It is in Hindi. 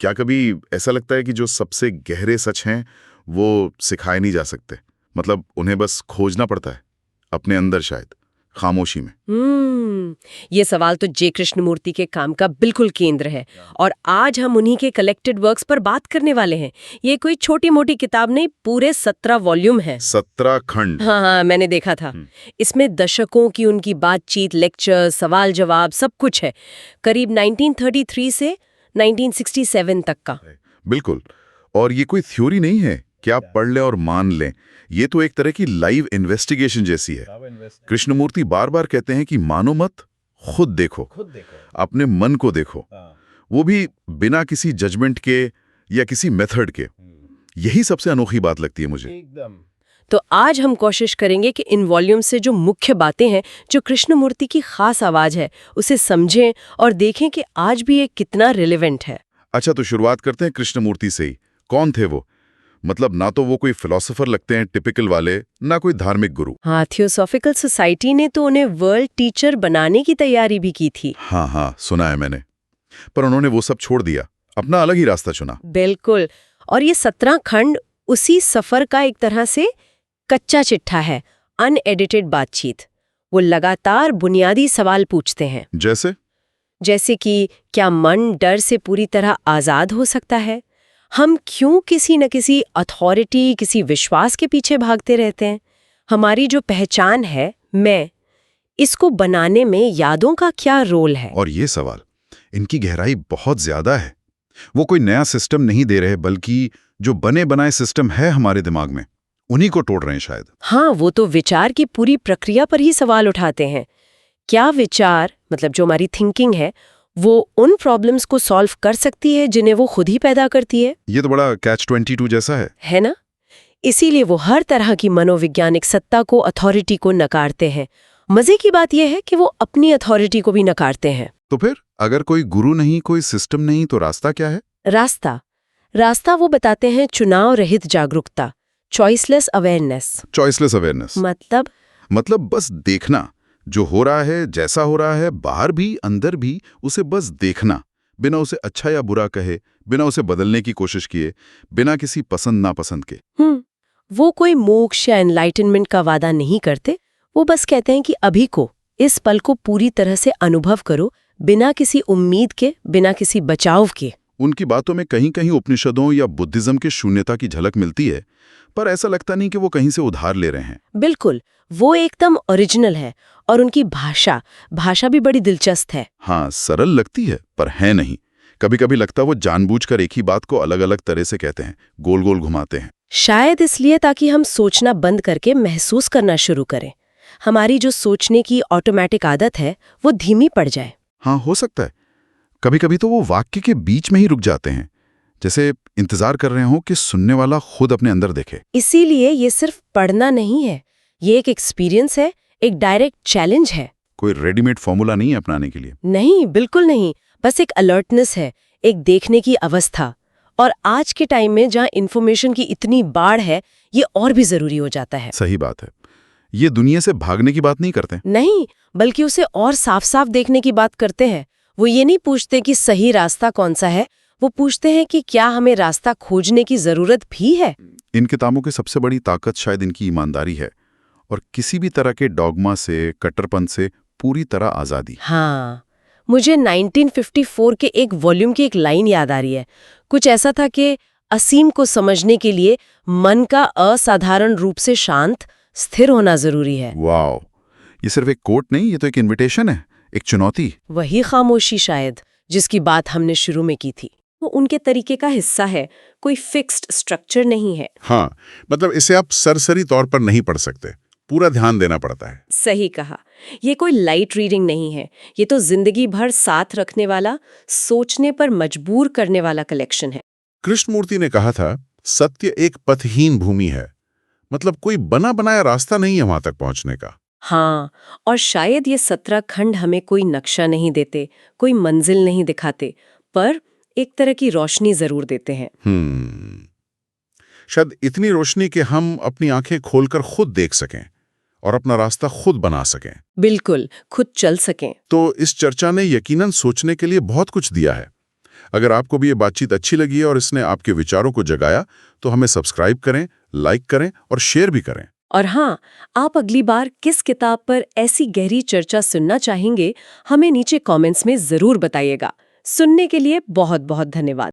क्या कभी ऐसा लगता है कि जो सबसे गहरे सच हैं वो सिखाए नहीं जा सकते? मतलब उन्हें बस खोजना पड़ता है अपने अंदर, शायद खामोशी में। ये सवाल तो जे कृष्णमूर्ति के काम का बिल्कुल केंद्र है और आज हम उन्हीं के कलेक्टेड वर्क्स पर बात करने वाले हैं। ये कोई छोटी मोटी किताब नहीं, पूरे 17 वॉल्यूम है। 17 खंड? हाँ, मैंने देखा था। इसमें दशकों की उनकी बातचीत, लेक्चर, सवाल जवाब सब कुछ है, करीब 1933 से 1967 तक का। बिल्कुल। और ये कोई थ्योरी नहीं है कि आप पढ़ लें और मान लें। ये तो एक तरह की लाइव इन्वेस्टिगेशन जैसी है। कृष्णमूर्ति बार बार कहते हैं कि मानो मत, खुद देखो, अपने मन को देखो, वो भी बिना किसी जजमेंट के या किसी मेथड के। यही सबसे अनोखी बात लगती है मुझे। तो आज हम कोशिश करेंगे कि इन वॉल्यूम से जो मुख्य बातें हैं, जो कृष्णमूर्ति की खास आवाज है, उसे समझें और देखें कि आज भी ये कितना रिलेवेंट है। अच्छा, तो शुरुआत करते हैं कृष्णमूर्ति से ही। कौन थे वो? मतलब ना तो वो कोई फिलोसोफर लगते हैं टिपिकल वाले, ना कोई धार्मिक गुरु। हाँ, थियोसॉफिकल सोसाइटी ने तो उन्हें वर्ल्ड टीचर बनाने की तैयारी भी की थी। हाँ, सुना है मैंने। पर उन्होंने वो सब छोड़ दिया, अपना अलग ही रास्ता चुना। बिल्कुल। और ये 17 खंड उसी सफर का एक तरह से कच्चा चिट्ठा है, अनएडिटेड बातचीत। वो लगातार बुनियादी सवाल पूछते हैं। जैसे कि क्या मन डर से पूरी तरह आजाद हो सकता है? हम क्यों किसी न किसी अथॉरिटी, किसी विश्वास के पीछे भागते रहते हैं? हमारी जो पहचान है, मैं, इसको बनाने में यादों का क्या रोल है? और ये सवाल, इनकी गहराई बहुत ज्यादा है। वो कोई नया सिस्टम नहीं दे रहे, बल्कि जो बने बनाए सिस्टम है हमारे दिमाग में, उन्हीं को तोड़ रहे हैं शायद। हाँ, वो तो विचार की पूरी प्रक्रिया पर ही सवाल उठाते हैं। क्या विचार, मतलब जो हमारी थिंकिंग है, वो उन प्रॉब्लम्स को सॉल्व कर सकती है जिन्हें वो खुद ही पैदा करती है? ये तो बड़ा कैच-22 जैसा है ना? इसीलिए वो हर तरह की मनोवैज्ञानिक सत्ता को, अथॉरिटी को नकारते हैं। मजे की बात यह है कि वो अपनी अथॉरिटी को भी नकारते हैं। तो फिर अगर कोई गुरु नहीं, कोई सिस्टम नहीं, तो रास्ता क्या है? रास्ता वो बताते हैं चुनाव रहित जागरूकता, चॉइसलेस अवेयरनेस। मतलब बस देखना, जो हो रहा है, जैसा हो रहा है, बाहर भी अंदर भी, उसे बस देखना, बिना उसे अच्छा या बुरा कहे, बिना उसे बदलने की कोशिश किए, बिना किसी पसंद नापसंद के। वो कोई मोक्ष या एनलाइटनमेंट का वादा नहीं करते। वो बस कहते हैं कि अभी को, इस पल को पूरी तरह से अनुभव करो, बिना किसी उम्मीद के, बिना किसी बचाव के। उनकी बातों में कहीं कहीं उपनिषदों या बुद्धिज्म की शून्यता की झलक मिलती है, पर ऐसा लगता नहीं कि वो कहीं से उधार ले रहे हैं। बिल्कुल, वो एकदम ओरिजिनल है। और उनकी भाषा भी बड़ी दिलचस्प है। हाँ, सरल लगती है, पर है नहीं। कभी कभी लगता वो जानबूझकर एक ही बात को अलग अलग तरह से कहते हैं, गोल गोल घुमाते हैं। शायद इसलिए ताकि हम सोचना बंद करके महसूस करना शुरू करें। हमारी जो सोचने की ऑटोमेटिक आदत है, वो धीमी पड़ जाए। हाँ, हो सकता है। कभी कभी तो वो वाक्य के बीच में ही रुक जाते हैं, जैसे इंतजार कर रहे हो कि सुनने वाला खुद अपने अंदर देखे। इसीलिए ये सिर्फ पढ़ना नहीं है, ये एक एक्सपीरियंस है, एक डायरेक्ट चैलेंज है। कोई रेडीमेड फॉर्मूला नहीं है अपनाने के लिए। नहीं, बिल्कुल नहीं। बस एक अलर्टनेस है, एक देखने की अवस्था। और आज के टाइम में जहाँ इन्फॉर्मेशन की इतनी बाढ़ है, ये और भी जरूरी हो जाता है। सही बात है। ये दुनिया से भागने की बात नहीं करते। नहीं, बल्कि उसे और साफ साफ देखने की बात करते हैं। वो ये नहीं पूछते कि सही रास्ता कौन सा है, वो पूछते हैं कि क्या हमें रास्ता खोजने की जरूरत भी है। इन किताबों की सबसे बड़ी ताकत शायद इनकी ईमानदारी है, और किसी भी तरह के डॉगमा से, कट्टरपन से पूरी तरह आजादी। हाँ, मुझे 1954 के एक वॉल्यूम की एक लाइन याद आ रही है। कुछ ऐसा था कि असीम को समझने के लिए मन का असाधारण रूप से शांत, स्थिर होना जरूरी है। वाह, ये सिर्फ एक कोट नहीं, ये तो एक इनविटेशन है, एक चुनौती। वही खामोशी शायद जिसकी बात हमने शुरू में की थी, वो उनके तरीके का हिस्सा है, कोई फिक्स्ड स्ट्रक्चर नहीं है। हाँ, मतलब इसे आप सरसरी तौर पर नहीं पढ़ सकते, पूरा ध्यान देना पड़ता है। सही कहा। ये कोई लाइट रीडिंग नहीं है, ये तो जिंदगी भर साथ रखने वाला, सोचने पर मजबूर करने वाला कलेक्शन है। कृष्णमूर्ति ने कहा था, सत्य एक पथहीन भूमि है, मतलब कोई बना बनाया रास्ता नहीं है वहां तक पहुंचने का। हाँ, और शायद ये 17 खंड हमें कोई नक्शा नहीं देते, कोई मंजिल नहीं दिखाते, पर एक तरह की रोशनी जरूर देते हैं। शायद इतनी रोशनी कि हम अपनी आंखें खोलकर खुद देख सकें और अपना रास्ता खुद बना सकें। बिल्कुल, खुद चल सकें। तो इस चर्चा ने यकीनन सोचने के लिए बहुत कुछ दिया है। अगर आपको भी ये बातचीत अच्छी लगी है और इसने आपके विचारों को जगाया तो हमें सब्सक्राइब करें, लाइक करें और शेयर भी करें। और हाँ, आप अगली बार किस किताब पर ऐसी गहरी चर्चा सुनना चाहेंगे, हमें नीचे कमेंट्स में जरूर बताइएगा। सुनने के लिए बहुत बहुत धन्यवाद।